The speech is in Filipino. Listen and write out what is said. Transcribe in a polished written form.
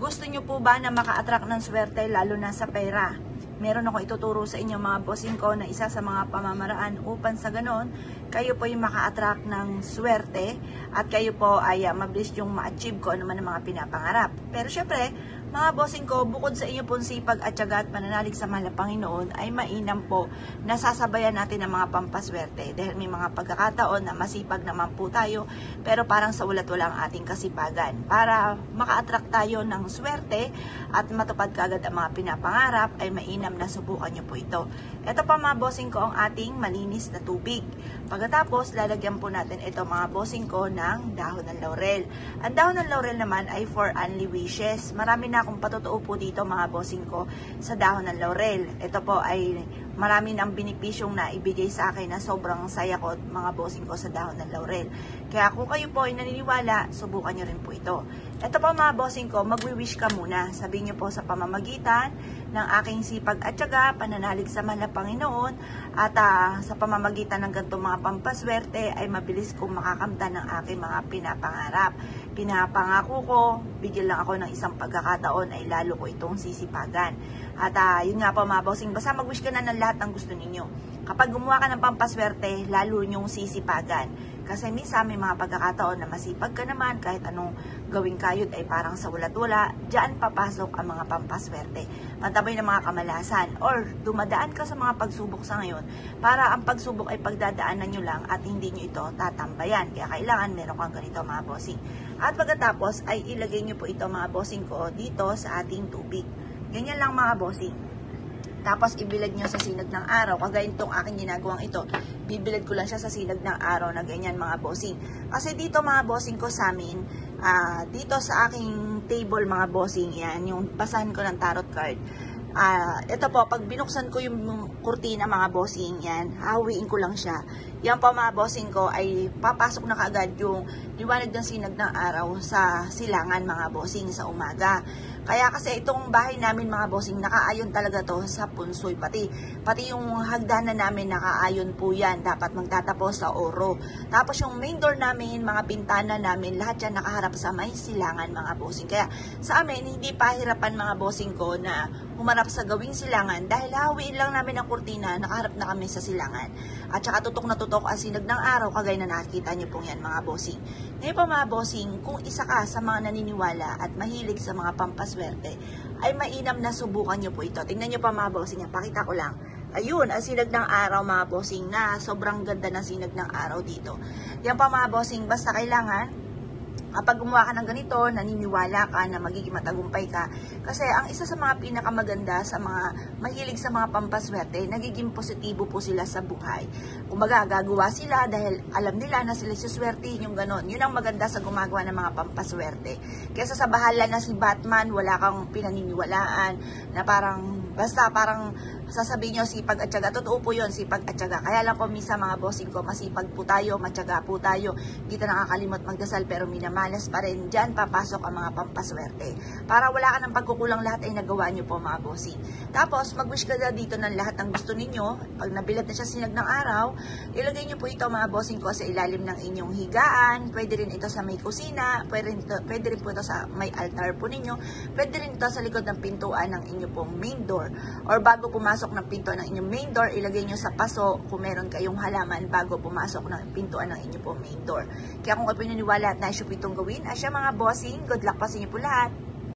Gusto nyo po ba na maka-attract ng swerte lalo na sa pera? Meron ako ituturo sa inyo mga bossing ko na isa sa mga pamamaraan upang sa ganon, kayo po yung maka-attract ng swerte at kayo po ay mabilis yung ma-achieve ko ano man ang mga pinapangarap. Pero syempre, mga bossing ko, bukod sa inyo pong sipag at tiyaga at pananalig sa mahal na Panginoon, ay mainam po na sasabayan natin ng mga pampaswerte. Dahil may mga pagkakataon na masipag naman po tayo, pero parang sa ulat-wala ang ating kasipagan. Para maka-attract tayo ng swerte at matupad kagad ang mga pinapangarap, ay mainam na subukan nyo po ito. Ito pa mga bossing ko ang ating malinis na tubig. Pagkatapos, lalagyan po natin ito mga bossing ko ng dahon ng laurel. Ang dahon ng laurel naman ay for only wishes. Marami na akong patotoo po dito mga bossing ko sa dahon ng laurel. Ito po ay marami ng benepisyong na ibigay sa akin na sobrang saya ko mga bossing ko sa dahon ng laurel. Kaya kung kayo po ay naniniwala, subukan nyo rin po ito. Ito po mga bossing ko, magwi-wish ka muna. Sabihin nyo po sa pamamagitan ng aking sipag at tiyaga, pananalig sa mahal na Panginoon, at sa pamamagitan ng ganitong mga pampaswerte ay mabilis kong makakamtan ng aking mga pinapangarap. Pinapangako ko, bigyan lang ako ng isang pagkakataon ay lalo ko itong sisipagan. At yun nga po mga bossing, basta mag-wish ka na ng lahat ng gusto ninyo. Kapag gumawa ka ng pampaswerte, lalo nyong sisipagan. Kasi minsan may mga pagkakataon na masipag ka naman, kahit anong gawing kayod ay parang sa ulat-wala, diyan papasok ang mga pampaswerte. Matabay ng mga kamalasan or dumadaan ka sa mga pagsubok sa ngayon para ang pagsubok ay pagdadaanan nyo lang at hindi nyo ito tatambayan. Kaya kailangan meron kang ganito mga bossing. At pagkatapos ay ilagay nyo po ito mga bossing ko dito sa ating tubig. Ganyan lang mga bossing. Tapos ibilad nyo sa sinag ng araw. Kagaya itong aking ginagawang ito, bibilad ko lang siya sa sinag ng araw na ganyan mga bossing. Kasi dito mga bossing ko sa amin, dito sa aking table mga bossing, yan, yung basahan ko ng tarot card. Ito po, pag binuksan ko yung kurtina mga bossing, yan, hawiin ko lang siya. Yan po mga bossing ko ay papasok na kaagad yung liwanag ng sinag ng araw sa silangan mga bossing sa umaga. Kaya kasi itong bahay namin mga bossing, nakaayon talaga to sa punsoy. Pati yung hagdanan namin nakaayon po yan. Dapat magtatapos sa oro. Tapos yung main door namin, mga pintana namin, lahat yan nakaharap sa may silangan mga bossing. Kaya sa amin, hindi pahirapan mga bossing ko na humarap sa gawing silangan. Dahil hawiin lang namin ang kurtina, nakaharap na kami sa silangan. At saka tutok na tutok ang sinag ng araw, kagaya na nakikita nyo pong yan mga bossing. Ngayon pa mga bossing, kung isa ka sa mga naniniwala at mahilig sa mga pampaswerte, ay mainam na subukan nyo po ito. Tingnan nyo pa mga bossing, pakita ko lang. Ayun, ang sinag ng araw mga bossing na sobrang ganda ng sinag ng araw dito. Yan pa mga bossing, basta kailangan kapag gumawa ka ng ganito, naniniwala ka na magiging matagumpay ka. Kasi ang isa sa mga pinakamaganda sa mga mahilig sa mga pampaswerte, nagiging positibo po sila sa buhay. Kumbaga, gagawa sila dahil alam nila na sila suswerte, yung ganon. Yun ang maganda sa gumagawa ng mga pampaswerte. Kesa sa bahala na si Batman, wala kang pinaniniwalaan, na parang, basta parang sasabihin nyo sipag at tiyaga. Totoo po yun, sipag at tiyaga. Kaya lang po minsan mga bossing ko, masipag po tayo, matyaga po tayo. Hindi tayo nakakalimot magdasal pero minamalas pa rin. Diyan papasok ang mga pampaswerte. Para wala ka ng pagkukulang, lahat ay nagawa nyo po mga bossing. Tapos mag-wish ka na dito ng lahat ng gusto ninyo. Pag nabilad na siya sinag ng araw, ilagay nyo po ito mga bossing ko sa ilalim ng inyong higaan. Pwede rin ito sa may kusina. Pwede rin po ito sa may altar po ninyo. Pwede rin ito sa likod ng pintuan ng inyong pong main door. Or bago pumasok ng pinto ng inyong main door, ilagay nyo sa paso kung meron kayong halaman bago pumasok ng pintuan ng inyong pong main door. Kaya kung kayo pinaniwala at naisip itong gawin, asya mga bossing, good luck pa sa inyo po lahat.